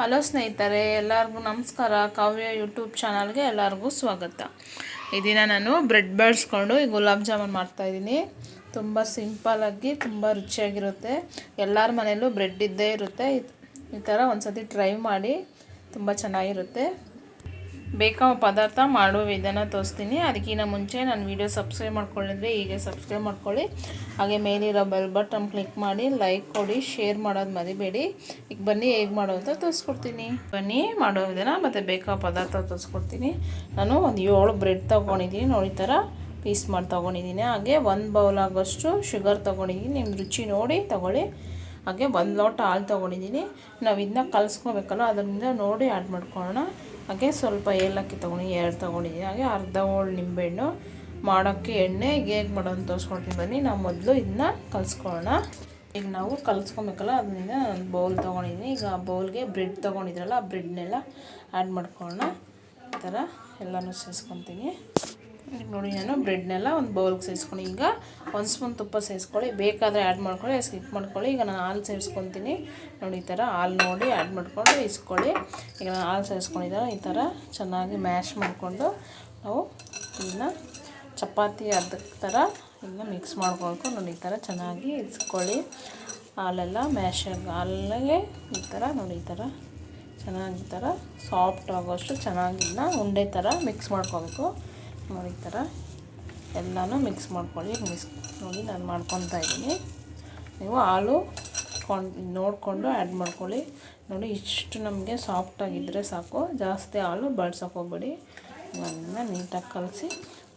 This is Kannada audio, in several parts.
ಹಲೋ ಸ್ನೇಹಿತರೆ, ಎಲ್ಲರಿಗೂ ನಮಸ್ಕಾರ. ಕಾವ್ಯ ಯೂಟ್ಯೂಬ್ ಚಾನಲ್ಗೆ ಎಲ್ಲರಿಗೂ ಸ್ವಾಗತ. ಈ ದಿನ ನಾನು ಬ್ರೆಡ್ ಬಳಸ್ಕೊಂಡು ಈ ಗುಲಾಬ್ ಜಾಮೂನ್ ಮಾಡ್ತಾಯಿದ್ದೀನಿ. ತುಂಬ ಸಿಂಪಲ್ಲಾಗಿ ತುಂಬ ರುಚಿಯಾಗಿರುತ್ತೆ. ಎಲ್ಲರ ಮನೆಯಲ್ಲೂ ಬ್ರೆಡ್ ಇದ್ದೇ ಇರುತ್ತೆ. ಈ ಥರ ಒಂದು ಸತಿ ಟ್ರೈ ಮಾಡಿ, ತುಂಬ ಚೆನ್ನಾಗಿರುತ್ತೆ. ಬೇಕಾದ ಪದಾರ್ಥ ಮಾಡುವ ವಿಧಾನ ತೋರಿಸ್ತೀನಿ. ಅದಕ್ಕಿಂತ ಮುಂಚೆ ನನ್ನ ವೀಡಿಯೋ ಸಬ್ಸ್ಕ್ರೈಬ್ ಮಾಡ್ಕೊಂಡಿದ್ರೆ ಹೀಗೆ ಸಬ್ಸ್ಕ್ರೈಬ್ ಮಾಡ್ಕೊಳ್ಳಿ. ಹಾಗೆ ಮೇಲಿರೋ ಬೆಲ್ ಬಟನ್ ಕ್ಲಿಕ್ ಮಾಡಿ ಲೈಕ್ ಕೊಡಿ, ಶೇರ್ ಮಾಡೋದು ಮರಿಬೇಡಿ. ಈಗ ಬನ್ನಿ ಹೇಗೆ ಮಾಡೋದು ತೋರಿಸ್ಕೊಡ್ತೀನಿ. ಬನ್ನಿ ಮಾಡೋ ವಿಧಾನ ಮತ್ತು ಬೇಕಾದ ಪದಾರ್ಥ ತೋರಿಸ್ಕೊಡ್ತೀನಿ. ನಾನು ಒಂದು 7 ಬ್ರೆಡ್ ತೊಗೊಂಡಿದ್ದೀನಿ, ನೋಡಿ ಥರ ಪೀಸ್ ಮಾಡಿ ತೊಗೊಂಡಿದ್ದೀನಿ. ಹಾಗೆ 1 ಬೌಲ್ ಆಗೋಷ್ಟು ಶುಗರ್ ತೊಗೊಂಡಿದ್ದೀನಿ, ನಿಮ್ಮ ರುಚಿ ನೋಡಿ ತೊಗೊಳ್ಳಿ. ಹಾಗೆ 1 ಲೋಟ ಹಾಲು ತೊಗೊಂಡಿದ್ದೀನಿ. ನಾವು ಇದನ್ನ ಕಲಿಸ್ಕೋಬೇಕಲ್ಲ, ಅದರಿಂದ ನೋಡಿ ಆ್ಯಡ್ ಮಾಡ್ಕೊಳ್ಳೋಣ. ಹಾಗೆ ಸ್ವಲ್ಪ ಏಲಕ್ಕಿ ತೊಗೊಂಡು 2 ತೊಗೊಂಡಿದ್ದೀನಿ. ಹಾಗೆ ಅರ್ಧ ಹೋಳು ನಿಂಬೆಹಣ್ಣು. ಮಾಡೋಕ್ಕೆ ಎಣ್ಣೆ ಹೇಗೆ ಮಾಡೋದು ತೋರಿಸ್ಕೊಡ್ತೀನಿ ಬನ್ನಿ. ನಾವು ಮೊದಲು ಇದನ್ನ ಕಲಿಸ್ಕೊಳ್ಳೋಣ. ಈಗ ನಾವು ಕಲಿಸ್ಕೊಬೇಕಲ್ಲ, ಅದರಿಂದ ನಾನು ಬೌಲ್ ತೊಗೊಂಡಿದ್ದೀನಿ. ಈಗ ಆ ಬೌಲ್ಗೆ ಬ್ರೆಡ್ ತೊಗೊಂಡಿದ್ರಲ್ಲ, ಆ ಬ್ರೆಡ್ನೆಲ್ಲ ಆ್ಯಡ್ ಮಾಡ್ಕೊಳ್ಳೋಣ. ಈ ಥರ ಎಲ್ಲನೂ ಸೇರಿಸ್ಕೊತೀನಿ. ಈಗ ನೋಡಿ, ನಾನು ಬ್ರೆಡ್ನೆಲ್ಲ ಒಂದು ಬೌಲ್ಗೆ ಸೇರಿಸ್ಕೊಂಡು ಈಗ 1 ಸ್ಪೂನ್ ತುಪ್ಪ ಸೇರಿಸ್ಕೊಳ್ಳಿ. ಬೇಕಾದರೆ ಆ್ಯಡ್ ಮಾಡ್ಕೊಳ್ಳಿ, ಸ್ಕಿಪ್ ಮಾಡ್ಕೊಳ್ಳಿ. ಈಗ ನಾನು ಹಾಲು ಸೇರಿಸ್ಕೊತೀನಿ. ನೋಡಿ ಈ ಥರ ಹಾಲು ನೋಡಿ ಆ್ಯಡ್ ಮಾಡಿಕೊಂಡು ಇಸ್ಕೊಳ್ಳಿ. ಈಗ ನಾನು ಹಾಲು ಸೇರಿಸ್ಕೊಂಡಿದ್ದೆ. ಈ ಥರ ಚೆನ್ನಾಗಿ ಮ್ಯಾಶ್ ಮಾಡಿಕೊಂಡು ನಾವು ಇದನ್ನ ಚಪಾತಿ ಅದಕ್ಕೆ ಥರ ಇದನ್ನ ಮಿಕ್ಸ್ ಮಾಡ್ಕೊಳ್ಬೇಕು. ನೋಡಿ ಈ ಥರ ಚೆನ್ನಾಗಿ ಇಸ್ಕೊಳ್ಳಿ. ಹಾಲೆಲ್ಲ ಮ್ಯಾಶ್ ಹಾಲಿಗೆ ಈ ಥರ ನೋಡಿ ಈ ಥರ ಚೆನ್ನಾಗಿ ಈ ಥರ ಸಾಫ್ಟ್ ಆಗೋಷ್ಟು ಚೆನ್ನಾಗಿ ಇದನ್ನ ಉಂಡೆ ಥರ ಮಿಕ್ಸ್ ಮಾಡ್ಕೋಬೇಕು. ನೋಡಿ ಈ ಥರ ಎಲ್ಲನೂ ಮಿಕ್ಸ್ ಮಾಡ್ಕೊಳ್ಳಿ. ನೋಡಿ ನಾನು ಮಾಡ್ಕೊತಾ ಇದ್ದೀನಿ. ನೀವು ಹಾಲು ನೋಡಿಕೊಂಡು ಆ್ಯಡ್ ಮಾಡ್ಕೊಳ್ಳಿ. ನೋಡಿ ಇಷ್ಟು ನಮಗೆ ಸಾಫ್ಟಾಗಿದ್ದರೆ ಸಾಕು, ಜಾಸ್ತಿ ಹಾಲು ಬಳಸೋಕೆ ಹೋಗ್ಬೇಡಿ. ಅದನ್ನು ನೀಟಾಗಿ ಕಲಸಿ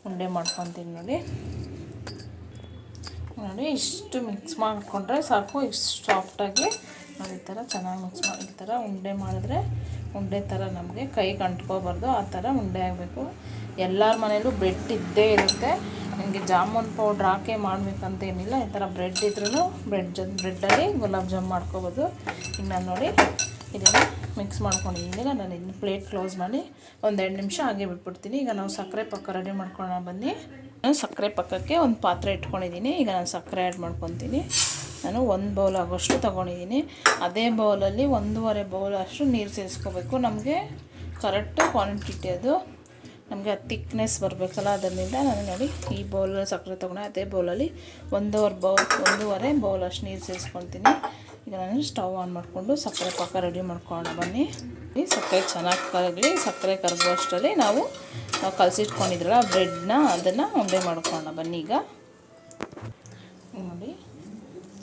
ಉಂಡೆ ಮಾಡ್ಕೊತೀನಿ. ನೋಡಿ ಇಷ್ಟು ಮಿಕ್ಸ್ ಮಾಡಿಕೊಂಡ್ರೆ ಸಾಕು, ಇಷ್ಟು ಸಾಫ್ಟಾಗಿ. ನೋಡಿ ಈ ಥರ ಚೆನ್ನಾಗಿ ಮಿಕ್ಸ್ ಮಾಡಿ ಈ ಥರ ಉಂಡೆ ಮಾಡಿದ್ರೆ ಉಂಡೆ ಥರ ನಮಗೆ ಕೈಗೆ ಅಂಟ್ಕೋಬಾರ್ದು, ಆ ಥರ ಉಂಡೆ ಆಗಬೇಕು. ಎಲ್ಲರ ಮನೇಲೂ ಬ್ರೆಡ್ ಇದ್ದೇ ಇರುತ್ತೆ. ನಿಮಗೆ ಜಾಮೂನ್ ಪೌಡ್ರ್ ಹಾಕಿ ಮಾಡಬೇಕಂತೇನಿಲ್ಲ. ಈ ಥರ ಬ್ರೆಡ್ ಇದ್ರೂ ಬ್ರೆಡ್ಡಲ್ಲಿ ಗುಲಾಬ್ ಜಾಮೂನ್ ಮಾಡ್ಕೋಬೋದು. ಈಗ ನಾನು ನೋಡಿ ಇದನ್ನು ಮಿಕ್ಸ್ ಮಾಡ್ಕೊಂಡಿದ್ದೀನಿ. ಈಗ ನಾನು ಇದನ್ನ ಪ್ಲೇಟ್ ಕ್ಲೋಸ್ ಮಾಡಿ ಒಂದು 2 ನಿಮಿಷ ಹಾಗೆ ಬಿಟ್ಬಿಡ್ತೀನಿ. ಈಗ ನಾವು ಸಕ್ಕರೆ ಪಾಕ ರೆಡಿ ಮಾಡ್ಕೊಳ್ಳೋಣ ಬನ್ನಿ. ನಾನು ಸಕ್ಕರೆ ಪಾಕಕ್ಕೆ ಒಂದು ಪಾತ್ರೆ ಇಟ್ಕೊಂಡಿದ್ದೀನಿ. ಈಗ ನಾನು ಸಕ್ಕರೆ ಆ್ಯಡ್ ಮಾಡ್ಕೊತೀನಿ. ನಾನು 1 ಬೌಲ್ ಆಗೋಷ್ಟು ತೊಗೊಂಡಿದ್ದೀನಿ. ಅದೇ ಬೌಲಲ್ಲಿ 1.5 ಬೌಲ್ ಅಷ್ಟು ನೀರು ಸೇರಿಸ್ಕೋಬೇಕು. ನಮಗೆ ಕರೆಕ್ಟ್ ಕ್ವಾಂಟಿಟಿ ಅದು ನಮಗೆ ತಿಕ್ನೆಸ್ ಬರಬೇಕಲ್ಲ, ಅದರಿಂದ ನಾನು ನೋಡಿ ಈ ಬೌಲಲ್ಲಿ ಸಕ್ಕರೆ ತೊಗೊಂಡೆ, ಅದೇ ಬೌಲಲ್ಲಿ 1.5 ಬೌಲ್ ಅಷ್ಟು ನೀರು ಸೇರಿಸ್ಕೊತೀನಿ. ಈಗ ನಾನು ಸ್ಟವ್ ಆನ್ ಮಾಡಿಕೊಂಡು ಸಕ್ಕರೆ ಪಾಕ ರೆಡಿ ಮಾಡ್ಕೊಳ್ಳೋಣ ಬನ್ನಿ. ಸಕ್ಕರೆ ಚೆನ್ನಾಗಿ ಕರಗಲಿ. ಸಕ್ಕರೆ ಕರಗುವಷ್ಟರಲ್ಲಿ ನಾವು ಕಲಸಿಟ್ಕೊಂಡಿದ್ರಲ್ಲ ಬ್ರೆಡ್ನ ಅದನ್ನು ಉಂಡೆ ಮಾಡ್ಕೊಳ್ಳೋಣ ಬನ್ನಿ. ಈಗ ನೋಡಿ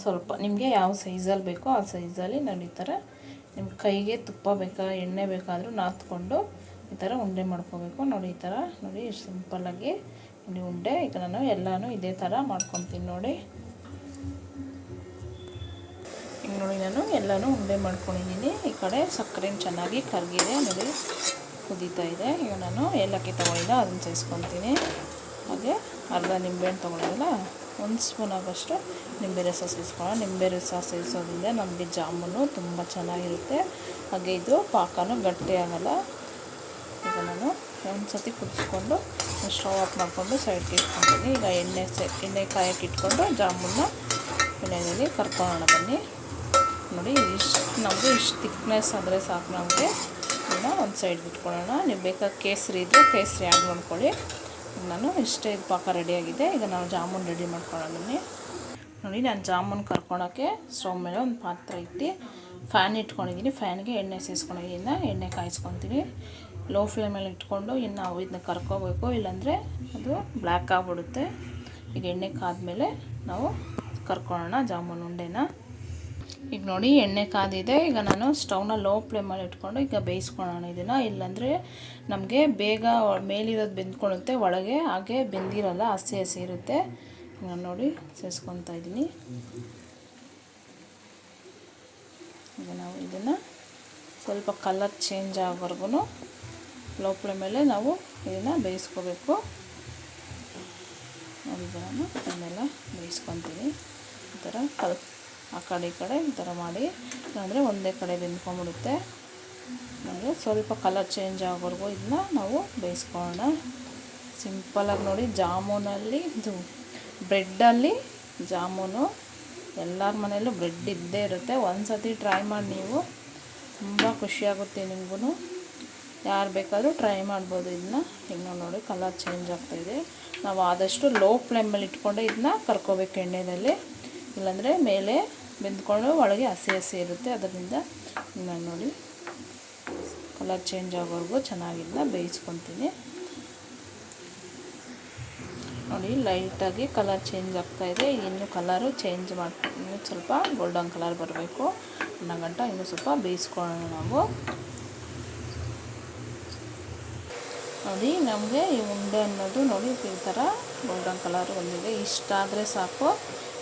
ಸ್ವಲ್ಪ ನಿಮಗೆ ಯಾವ ಸೈಜಲ್ಲಿ ಬೇಕೋ ಆ ಸೈಜಲ್ಲಿ ನಾನು ಈ ಥರ ನಿಮ್ಮ ಕೈಗೆ ತುಪ್ಪ ಬೇಕಾ ಎಣ್ಣೆ ಬೇಕಾದರೂ ನಾದ್ಕೊಂಡು ಈ ಥರ ಉಂಡೆ ಮಾಡ್ಕೋಬೇಕು. ನೋಡಿ ಈ ಥರ ನೋಡಿ ಎಷ್ಟು ಸಿಂಪಲ್ಲಾಗಿ ನೋಡಿ ಉಂಡೆ. ಈಗ ನಾನು ಎಲ್ಲನೂ ಇದೇ ಥರ ಮಾಡ್ಕೊತೀನಿ. ನೋಡಿ ಈಗ ನೋಡಿ ನಾನು ಎಲ್ಲನೂ ಉಂಡೆ ಮಾಡ್ಕೊಂಡಿದ್ದೀನಿ. ಈ ಕಡೆ ಸಕ್ಕರೆನ ಚೆನ್ನಾಗಿ ಕರಗಿದೆ, ನೋಡಿ ಕುದೀತಾ ಇದೆ. ಈಗ ನಾನು ಏಲಕ್ಕಿ ತೊಗೊಂಡಿದ್ದೆ, ಅದನ್ನು ಸೇರಿಸ್ಕೊತೀನಿ. ಹಾಗೆ ಅರ್ಧ ನಿಂಬೆಹಣ್ಣು ತೊಗೊಂಡಿಲ್ಲ, 1 ಸ್ಪೂನ್ ಆಗೋಷ್ಟು ನಿಂಬೆ ರಸ ಸೇರಿಸ್ಕೊಳ್ಳೋಣ. ನಿಂಬೆ ರಸ ಸೇರಿಸೋದ್ರಿಂದ ನಮಗೆ ಜಾಮೂನು ತುಂಬ ಚೆನ್ನಾಗಿರುತ್ತೆ. ಹಾಗೆ ಇದು ಪಾಕನೂ ಗಟ್ಟಿ ಆಗೋಲ್ಲ. ಈಗ ನಾನು ಒಂದು ಸತಿ ಕುದಿಸ್ಕೊಂಡು ಸ್ಟವ್ ಆಫ್ ಮಾಡಿಕೊಂಡು ಸೈಡ್ಗೆ ಇಟ್ಕೊತೀನಿ. ಈಗ ಎಣ್ಣೆ ಕಾಯಕ್ಕೆ ಇಟ್ಕೊಂಡು ಜಾಮೂನ್ನ ಎಣ್ಣೆಯಲ್ಲಿ ಕರ್ಕೊಳ್ಳೋಣ ಬನ್ನಿ. ನೋಡಿ ನಮಗೆ ಇಷ್ಟು ತಿಕ್ನೆಸ್ ಆದರೆ ಸಾಕು. ನಮಗೆ ಇದನ್ನ ಒಂದು ಸೈಡ್ಗೆ ಇಟ್ಕೊಳ್ಳೋಣ. ನೀವು ಬೇಕಾದ ಕೇಸರಿ ಇದ್ದರೆ ಕೇಸರಿ ಆ್ಯಡ್ ಮಾಡ್ಕೊಳ್ಳಿ. ನಾನು ಇಷ್ಟೇ ಪಾಕ ರೆಡಿಯಾಗಿದೆ. ಈಗ ನಾವು ಜಾಮೂನ್ ರೆಡಿ ಮಾಡ್ಕೊಳ್ಳೋಣ ಬನ್ನಿ. ನೋಡಿ ನಾನು ಜಾಮೂನ್ ಕರ್ಕೊಳೋಕ್ಕೆ ಸ್ಟವ್ ಮೇಲೆ ಒಂದು ಪಾತ್ರೆ ಇಟ್ಟು ಫ್ಯಾನ್ ಇಟ್ಕೊಂಡಿದ್ದೀನಿ. ಫ್ಯಾನ್ಗೆ ಎಣ್ಣೆ ಸೇರಿಸ್ಕೊಂಡಿದ್ದೀನಿ. ಎಣ್ಣೆ ಕಾಯಿಸ್ಕೊತೀನಿ. ಲೋ ಫ್ಲೇಮಲ್ಲಿ ಇಟ್ಕೊಂಡು ಇನ್ನು ನಾವು ಇದನ್ನ ಕರ್ಕೋಬೇಕು, ಇಲ್ಲಾಂದರೆ ಅದು ಬ್ಲ್ಯಾಕ್ ಆಗಿಬಿಡುತ್ತೆ. ಈಗ ಎಣ್ಣೆ ಕಾದ್ಮೇಲೆ ನಾವು ಕರ್ಕೊಳ್ಳೋಣ ಜಾಮೂನ್ ಉಂಡೆನ. ಈಗ ನೋಡಿ ಎಣ್ಣೆ ಕಾದಿದೆ. ಈಗ ನಾನು ಸ್ಟವ್ನ ಲೋ ಫ್ಲೇಮಲ್ಲಿ ಇಟ್ಕೊಂಡು ಈಗ ಬೇಯಿಸ್ಕೊಳ್ಳೋಣ ಇದನ್ನು. ಇಲ್ಲಾಂದರೆ ನಮಗೆ ಬೇಗ ಮೇಲಿರೋದು ಬೆಂದ್ಕೊಳ್ಳುತ್ತೆ, ಒಳಗೆ ಹಾಗೆ ಬೆಂದಿರಲ್ಲ, ಹಸಿ ಹಸಿ ಇರುತ್ತೆ. ನಾನು ನೋಡಿ ಸೇರಿಸ್ಕೊತಾ ಇದ್ದೀನಿ. ಈಗ ನಾವು ಇದನ್ನು ಸ್ವಲ್ಪ ಕಲರ್ ಚೇಂಜ್ ಆಗೋವರೆಗೂ ಲೋ ಫ್ಲೇಮಲ್ಲೇ ನಾವು ಇದನ್ನು ಬೇಯಿಸ್ಕೋಬೇಕು. ನೋಡಿ ನಾನು ಇದನ್ನೆಲ್ಲ ಬೇಯಿಸ್ಕೊತೀನಿ. ಈ ಥರ ಆ ಕಡೆ ಈ ಕಡೆ ಈ ಥರ ಮಾಡಿ, ಅಂದರೆ ಒಂದೇ ಕಡೆ ಬೆಂದ್ಕೊಂಡ್ಬಿಡುತ್ತೆ. ಅಂದರೆ ಸ್ವಲ್ಪ ಕಲರ್ ಚೇಂಜ್ ಆಗೋವರೆಗೂ ಇದನ್ನ ನಾವು ಬೇಯಿಸ್ಕೊಳ್ಳೋಣ. ಸಿಂಪಲಾಗಿ ನೋಡಿ ಜಾಮೂನಲ್ಲಿ ಇದು ಬ್ರೆಡ್ಡಲ್ಲಿ ಜಾಮೂನು ಎಲ್ಲರ ಮನೆಯಲ್ಲೂ ಬ್ರೆಡ್ ಇದ್ದೇ ಇರುತ್ತೆ. ಒಂದು ಸತಿ ಟ್ರೈ ಮಾಡಿ ನೀವು ತುಂಬ ಖುಷಿಯಾಗುತ್ತೆ ನಿಮಗೂ. ಯಾರು ಬೇಕಾದರೂ ಟ್ರೈ ಮಾಡ್ಬೋದು ಇದನ್ನ. ಈಗ ನೋಡಿ ಕಲರ್ ಚೇಂಜ್ ಆಗ್ತಾಯಿದೆ. ನಾವು ಆದಷ್ಟು ಲೋ ಫ್ಲೇಮಲ್ಲಿ ಇಟ್ಕೊಂಡೆ ಇದನ್ನ ಕರ್ಕೋಬೇಕು ಎಣ್ಣೆಯಲ್ಲಿ, ಇಲ್ಲಾಂದರೆ ಮೇಲೆ ಬೆಂದ್ಕೊಂಡು ಒಳಗೆ ಹಸಿ ಹಸಿ ಇರುತ್ತೆ. ಅದರಿಂದ ನಾನು ನೋಡಿ ಕಲರ್ ಚೇಂಜ್ ಆಗೋವರೆಗೂ ಚೆನ್ನಾಗಿ ಇದನ್ನ ಬೇಯಿಸ್ಕೊತೀನಿ. ನೋಡಿ ಲೈಟಾಗಿ ಕಲರ್ ಚೇಂಜ್ ಆಗ್ತಾಯಿದೆ. ಇನ್ನು ಕಲರು ಚೇಂಜ್ ಇನ್ನೂ ಸ್ವಲ್ಪ ಗೋಲ್ಡನ್ ಕಲರ್ ಬರಬೇಕು ಅನ್ನೋ ಗಂಟ ಇನ್ನೂ ಸ್ವಲ್ಪ ಬೇಯಿಸ್ಕೊಳ್ಳೋಣ ನಾವು. ನೋಡಿ ನಮಗೆ ಈ ಉಂಡೆ ಅನ್ನೋದು ನೋಡಿ ಈ ಥರ ಗೋಲ್ಡನ್ ಕಲರ್ ಬಂದಿದೆ. ಇಷ್ಟ ಆದರೆ ಸಾಕು.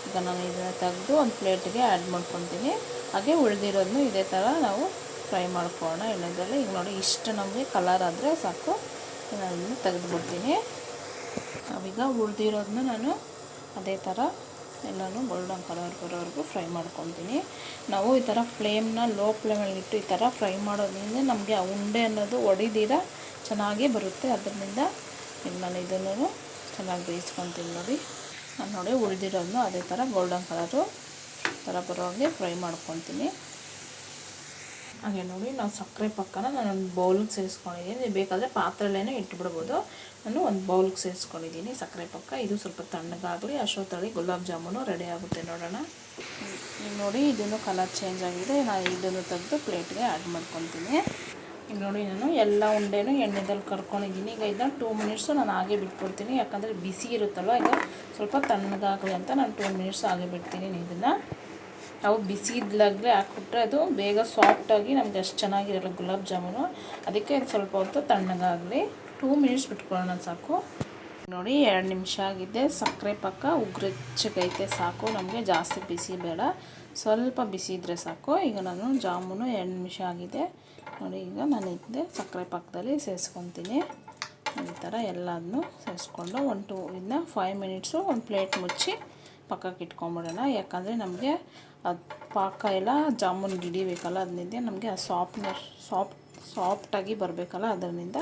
ಈಗ ನಾನು ಇದನ್ನು ತೆಗೆದು ಒಂದು ಪ್ಲೇಟಿಗೆ ಆ್ಯಡ್ ಮಾಡ್ಕೊತೀನಿ. ಹಾಗೆ ಉಳಿದಿರೋದನ್ನು ಇದೇ ಥರ ನಾವು ಫ್ರೈ ಮಾಡ್ಕೊಳ್ಳೋಣ ಎಣ್ಣೆದಲ್ಲಿ. ಈಗ ನೋಡಿ ಇಷ್ಟು ನಮಗೆ ಕಲರ್ ಆದರೆ ಸಾಕು. ನಾನು ಇದನ್ನು ತೆಗೆದುಬಿಡ್ತೀನಿ. ನಾವೀಗ ಉಳಿದಿರೋದನ್ನ ನಾನು ಅದೇ ಥರ ಎಲ್ಲನೂ ಗೋಲ್ಡನ್ ಕಲರ್ ಬರೋವರೆಗೂ ಫ್ರೈ ಮಾಡ್ಕೊತೀನಿ. ನಾವು ಈ ಥರ ಫ್ಲೇಮ್ನ ಲೋ ಫ್ಲೇಮಲ್ಲಿ ಇಟ್ಟು ಈ ಥರ ಫ್ರೈ ಮಾಡೋದ್ರಿಂದ ನಮಗೆ ಆ ಉಂಡೆ ಅನ್ನೋದು ಒಡಿದಿರ ಚೆನ್ನಾಗಿ ಬರುತ್ತೆ. ಅದರಿಂದ ಈಗ ನಾನು ಇದನ್ನು ಚೆನ್ನಾಗಿ ಬೇಯಿಸ್ಕೊತೀನಿ. ನೋಡಿ ಉಳಿದಿರೋದನ್ನು ಅದೇ ಥರ ಗೋಲ್ಡನ್ ಕಲರು ಥರ ಬರೋ ಹಾಗೆ ಫ್ರೈ ಮಾಡ್ಕೊತೀನಿ. ಹಾಗೆ ನೋಡಿ ನಾವು ಸಕ್ಕರೆ ಪಾಕನ ನಾನು ಒಂದು ಬೌಲ್ಗೆ ಸೇರಿಸ್ಕೊಂಡಿದ್ದೀನಿ. ಬೇಕಾದರೆ ಪಾತ್ರೆಯಲ್ಲೇ ಇಟ್ಬಿಡ್ಬೋದು. ನಾನು ಒಂದು ಬೌಲ್ಗೆ ಸೇರಿಸ್ಕೊಂಡಿದ್ದೀನಿ ಸಕ್ಕರೆ ಪಾಕ. ಇದು ಸ್ವಲ್ಪ ತಣ್ಣಗಾಗಲಿ, ಅಷ್ಟೊತ್ತಲ್ಲಿ ಗುಲಾಬ್ ಜಾಮೂನು ರೆಡಿ ಆಗುತ್ತೆ. ನೋಡೋಣ. ಈಗ ನೋಡಿ ಇದನ್ನು ಕಲರ್ ಚೇಂಜ್ ಆಗಿದೆ. ನಾನು ಇದನ್ನು ತೆಗೆದು ಪ್ಲೇಟ್ಗೆ ಆ್ಯಡ್ ಮಾಡ್ಕೊತೀನಿ. ಈಗ ನೋಡಿ ನಾನು ಎಲ್ಲ ಉಂಡೆನೂ ಎಣ್ಣೆದಲ್ಲಿ ಕರ್ಕೊಂಡಿದ್ದೀನಿ. ಈಗ ಇದನ್ನ 2 ಮಿನಿಟ್ಸು ನಾನು ಹಾಗೆ ಬಿಟ್ಬಿಡ್ತೀನಿ. ಯಾಕಂದರೆ ಬಿಸಿ ಇರುತ್ತಲ್ವ, ಈಗ ಸ್ವಲ್ಪ ತಣ್ಣಗಾಗಲಿ ಅಂತ ನಾನು 2 ಮಿನಿಟ್ಸ್ ಹಾಗೆ ಬಿಡ್ತೀನಿ. ಇದನ್ನು ನಾವು ಬಿಸಿ ಇದ್ಲಾಗಲೇ ಹಾಕ್ಬಿಟ್ರೆ ಅದು ಬೇಗ ಸಾಫ್ಟಾಗಿ ನಮಗೆ ಅಷ್ಟು ಚೆನ್ನಾಗಿರಲ್ಲ ಗುಲಾಬ್ ಜಾಮೂನು. ಅದಕ್ಕೆ ಸ್ವಲ್ಪ ಹೊತ್ತು ತಣ್ಣಗಾಗಲಿ 2 ಮಿನಿಟ್ಸ್ ಬಿಟ್ಕೊಳ್ಳೋಣ ಸಾಕು. ನೋಡಿ 2 ನಿಮಿಷ ಆಗಿದೆ. ಸಕ್ಕರೆ ಪಾಕ ಉಗುರೆಚ್ಚಗೈತೆ ಸಾಕು. ನಮಗೆ ಜಾಸ್ತಿ ಬಿಸಿ ಬೇಡ, ಸ್ವಲ್ಪ ಬಿಸಿ ಇದ್ದರೆ ಸಾಕು. ಈಗ ನಾನು ಜಾಮೂನು 2 ನಿಮಿಷ ಆಗಿದೆ. ನೋಡಿ ಈಗ ನಾನು ಇದ್ದೆ ಸಕ್ಕರೆ ಪಾಕದಲ್ಲಿ ಸೇರಿಸ್ಕೊತೀನಿ. ಈ ಥರ ಎಲ್ಲದನ್ನೂ ಸೇರಿಸ್ಕೊಂಡು ಇದನ್ನ 5 ಮಿನಿಟ್ಸು ಒಂದು ಪ್ಲೇಟ್ ಮುಚ್ಚಿ ಪಕ್ಕಕ್ಕೆ ಇಟ್ಕೊಂಬಿಡೋಣ. ಯಾಕಂದರೆ ನಮಗೆ ಅದು ಪಾಕ ಎಲ್ಲ ಜಾಮೂನ್ ಹಿಡಿಬೇಕಲ್ಲ, ಅದರಿಂದ ನಮಗೆ ಆ ಸಾಫ್ಟಾಗಿ ಬರಬೇಕಲ್ಲ. ಅದರಿಂದ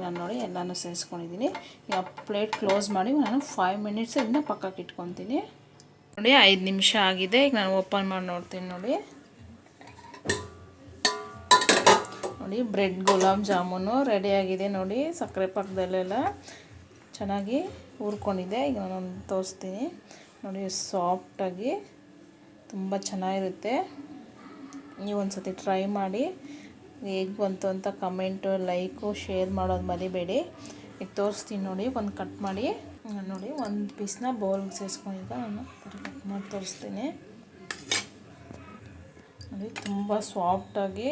ನಾನು ನೋಡಿ ಎಲ್ಲನೂ ಸೇರಿಸ್ಕೊಂಡಿದ್ದೀನಿ. ಈಗ ಪ್ಲೇಟ್ ಕ್ಲೋಸ್ ಮಾಡಿ ನಾನು 5 ಮಿನಿಟ್ಸ್ ಇದನ್ನ ಪಕ್ಕಕ್ಕೆ ಇಟ್ಕೊತೀನಿ. ನೋಡಿ 5 ನಿಮಿಷ ಆಗಿದೆ. ಈಗ ನಾನು ಓಪನ್ ಮಾಡಿ ನೋಡ್ತೀನಿ. ನೋಡಿ ಬ್ರೆಡ್ ಗುಲಾಬ್ ಜಾಮೂನು ರೆಡಿಯಾಗಿದೆ. ನೋಡಿ ಸಕ್ಕರೆ ಪಾಕದಲ್ಲೆಲ್ಲ ಚೆನ್ನಾಗಿ ಹುರ್ಕೊಂಡಿದೆ. ಈಗ ನಾನು ತೋರಿಸ್ತೀನಿ. ನೋಡಿ ಸಾಫ್ಟಾಗಿ ತುಂಬ ಚೆನ್ನಾಗಿರುತ್ತೆ. ನೀವು ಒಂದು ಸತಿ ಟ್ರೈ ಮಾಡಿ. ಹೇಗೆ ಬಂತು ಅಂತ ಕಮೆಂಟು, ಲೈಕು, ಶೇರ್ ಮಾಡೋದು ಮರಿಬೇಡಿ. ಈಗ ತೋರಿಸ್ತೀನಿ ನೋಡಿ. ಒಂದು ಕಟ್ ಮಾಡಿ ನೋಡಿ ಒಂದು ಪೀಸ್ನ ಬೌಲ್ಗೆ ಸೇರಿಸ್ಕೊಂಡಿದ್ದ ನಾನು ಕಟ್ ಮಾಡಿ ತೋರಿಸ್ತೀನಿ. ನೋಡಿ ತುಂಬ ಸಾಫ್ಟಾಗಿ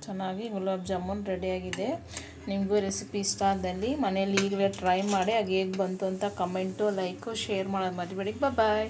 ಚೆನ್ನಾಗಿ ಗುಲಾಬ್ ಜಾಮೂನ್ ರೆಡಿಯಾಗಿದೆ. ನಿಮಗೂ ರೆಸಿಪಿ ಇಷ್ಟ ಆದಲ್ಲಿ ಮನೇಲಿ ಈಗಲೇ ಟ್ರೈ ಮಾಡಿ. ಹಾಗೆ ಹೇಗೆ ಬಂತು ಅಂತ ಕಮೆಂಟು, ಲೈಕು, ಶೇರ್ ಮಾಡೋದು ಮರಿಬೇಡಿ. ಬಾಯ್.